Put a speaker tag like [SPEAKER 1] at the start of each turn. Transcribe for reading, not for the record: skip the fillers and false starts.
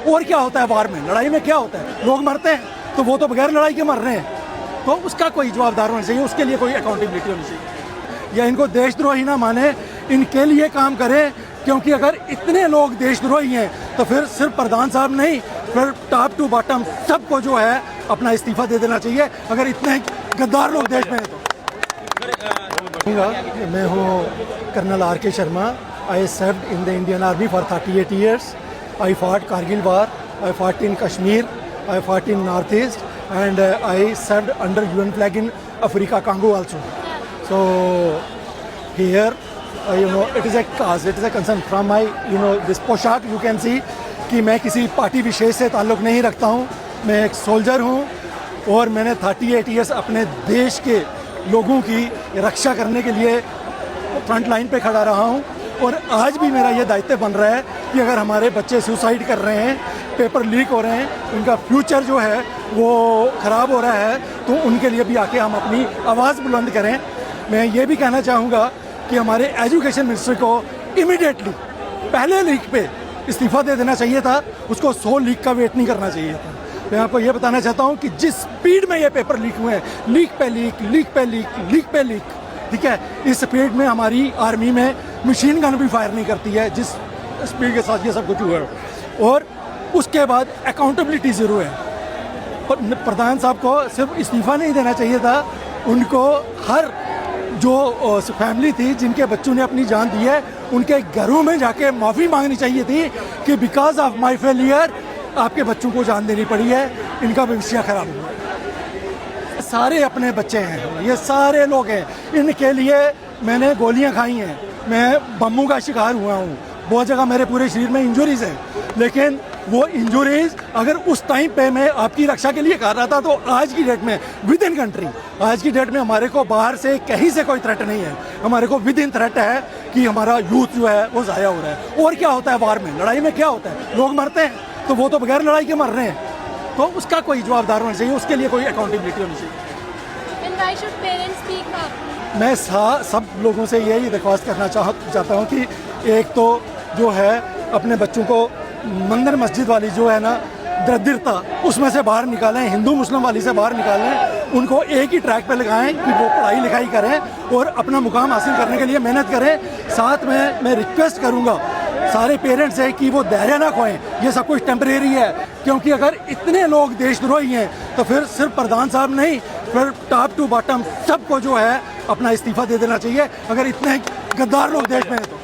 [SPEAKER 1] और क्या होता है वार में, लड़ाई में क्या होता है, लोग मरते हैं, तो वो तो बगैर लड़ाई के मर रहे हैं, तो उसका कोई जवाबदार होना चाहिए, उसके लिए कोई अकाउंटेबिलिटी होनी चाहिए। या इनको देशद्रोही ना माने, इनके लिए काम करें, क्योंकि अगर इतने लोग देशद्रोही हैं तो फिर सिर्फ प्रधान साहब नहीं, फिर टॉप टू बॉटम सबको जो है अपना इस्तीफा दे देना चाहिए, अगर इतने गद्दार लोग देश में हैं तो। मैं हूँ colonel R.K. Sharma. I served in the Indian army for 38 years. I fought Kargil war, I fought in Kashmir, I fought in Northeast, and I served under UN flag in Africa, Congo also. So here, it is a cause, it is a concern from my, this पोशाक you can see कि मैं किसी party विशेष से ताल्लुक़ नहीं रखता हूँ। मैं एक सोल्जर हूँ और मैंने 38 years अपने देश के लोगों की रक्षा करने के लिए फ्रंट लाइन पे खड़ा रहा हूँ। और आज भी मेरा ये दायित्व बन रहा है कि अगर हमारे बच्चे सुसाइड कर रहे हैं, पेपर लीक हो रहे हैं, उनका फ्यूचर जो है वो ख़राब हो रहा है, तो उनके लिए भी आके हम अपनी आवाज़ बुलंद करें। मैं ये भी कहना चाहूँगा कि हमारे एजुकेशन मिनिस्टर को इमीडिएटली पहले लीक पे इस्तीफ़ा दे देना चाहिए था, उसको 100 लीक का वेट नहीं करना चाहिए था। मैं आपको ये बताना चाहता हूँ कि जिस स्पीड में ये पेपर लीक हुए हैं, लीक पे लीक, लीक पे लीक, लीक पे लीक, ठीक है, इस स्पीड में हमारी आर्मी में मशीन गन भी फायर नहीं करती है जिस स्पीड के साथ ये सब कुछ हुआ है। और उसके बाद अकाउंटेबिलिटी ज़रूर है। प्रधान साहब को सिर्फ इस्तीफ़ा नहीं देना चाहिए था, उनको हर जो फैमिली थी जिनके बच्चों ने अपनी जान दी है, उनके घरों में जाके माफ़ी मांगनी चाहिए थी कि बिकॉज ऑफ माई फेलियर आपके बच्चों को जान देनी पड़ी है, इनका भविष्य खराब हुआ। सारे अपने बच्चे हैं, ये सारे लोग हैं, इनके लिए मैंने गोलियां खाई हैं, मैं बम्बू का शिकार हुआ हूँ, बहुत जगह मेरे पूरे शरीर में इंजरीज हैं, लेकिन वो इंजरीज अगर उस टाइम पे मैं आपकी रक्षा के लिए कर रहा था, तो आज की डेट में विद इन कंट्री, आज की डेट में हमारे को बाहर से कहीं से कोई थ्रेट नहीं है, हमारे को विद इन थ्रेट है कि हमारा यूथ जो है वो ज़ाया हो रहा है। और क्या होता है वार में, लड़ाई में क्या होता है, लोग मरते हैं, तो वो तो बगैर लड़ाई के मर रहे हैं, तो उसका कोई जवाबदार होना चाहिए, उसके लिए कोई अकाउंटेबिलिटी होनी चाहिए। मैं सब लोगों से यही रिक्वेस्ट करना चाहता हूँ कि एक तो जो है अपने बच्चों को मंदिर मस्जिद वाली जो है ना दरिद्रता, उसमें से बाहर निकालें, हिंदू मुस्लिम वाली से बाहर निकालें, उनको एक ही ट्रैक पे लगाएं कि वो पढ़ाई लिखाई करें और अपना मुकाम हासिल करने के लिए मेहनत करें। साथ में मैं रिक्वेस्ट करूँगा सारे पेरेंट्स से कि वो धैर्य ना खोएं, ये सब कुछ टेम्परेरी है, क्योंकि अगर इतने लोग देशद्रोही हैं तो फिर सिर्फ प्रधान साहब नहीं, फिर टॉप टू बॉटम सबको जो है अपना इस्तीफा दे देना चाहिए, अगर इतने गद्दार लोग देश में हैं तो।